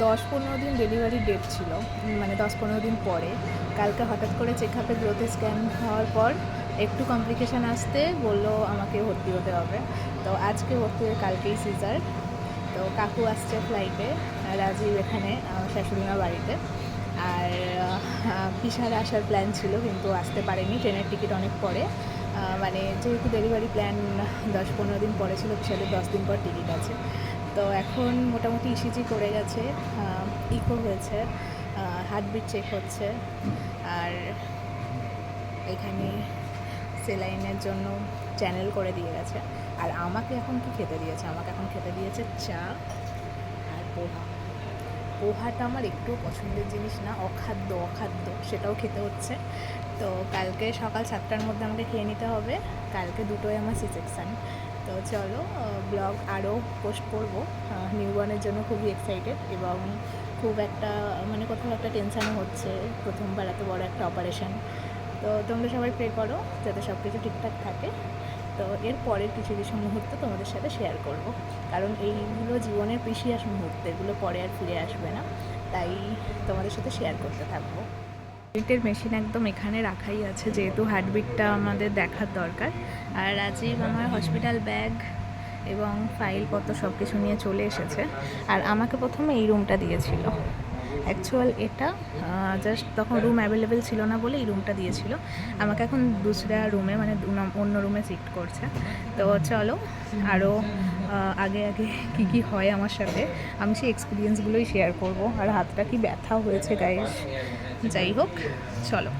10-15 দিন delivery date ছিল, মানে 10-15 দিন পরে। কালকে হঠাৎ করে চেক আপে গ্রোথে স্ক্যান হওয়ার পর একটু কমপ্লিকেশান আসতে বললো আমাকে ভর্তি হতে হবে। তো আজকে ভর্তি হয়ে কালকেই সিজার। তো কাকু আসছে ফ্লাইটে, রাজীব এখানে আমার শাশুড়িমার বাড়িতে। আর পিসার আসার প্ল্যান ছিল কিন্তু আসতে পারেনি, ট্রেনের টিকিট অনেক পরে। মানে যেহেতু ডেলিভারি প্ল্যান 10-15 দিন পরে ছিল, পিসাদের 10 দিন পর টিকিট আছে। তো এখন মোটামুটি ইসিজি করে গেছে, ইকো হয়েছে, হার্টবিট চেক হচ্ছে, আর এখানে সেলাইনের জন্য চ্যানেল করে দিয়ে গেছে। আর আমাকে এখন কি খেতে দিয়েছে? আমাকে এখন খেতে দিয়েছে চা আর পোহা। পোহাটা আমার একটুও পছন্দের জিনিস না, অখাদ্য, সেটাও খেতে হচ্ছে। তো কালকে সকাল 7টার মধ্যে আমাকে খেয়ে নিতে হবে। কালকে দুটোই আমার সি সেকশান। তো চলো, ব্লগ আরও পোস্ট করবো। নিউবর্নের জন্য খুবই এক্সাইটেড এবং খুব একটা মানে কোথাও একটা টেনশানও হচ্ছে, প্রথমবার এত বড় একটা অপারেশান। তো তোমরা সবাই প্রে করো যাতে সব কিছু ঠিকঠাক থাকে। তো এর পরের কিছু মুহূর্ত তোমাদের সাথে শেয়ার করব, কারণ এইগুলো জীবনের প্রিসিয়াস মুহূর্ত, এগুলো পরে আর ফিরে আসবে না, তাই তোমাদের সাথে শেয়ার করতে থাকবো। হার্টবিটের মেশিন একদম এখানে রাখাই আছে, যেহেতু হার্টবিটটা আমাদের দেখার দরকার। আর রাজীব আমার হসপিটাল ব্যাগ এবং ফাইলপত্র সব কিছু নিয়ে চলে এসেছে। আর আমাকে প্রথমে এই রুমটা দিয়েছিল, অ্যাকচুয়াল এটা জাস্ট তখন রুম অ্যাভেলেবেল ছিল না বলে এই রুমটা দিয়েছিল। আমাকে এখন দুসরা রুমে, মানে অন্য রুমে শিফট করছে। তো চলো আরও আগে কী হয় আমার সাথে, আমি সেই এক্সপিরিয়েন্সগুলোই শেয়ার করব। আর হাতটা কি ব্যথা হয়েছে গাইস, যাই হোক চলো।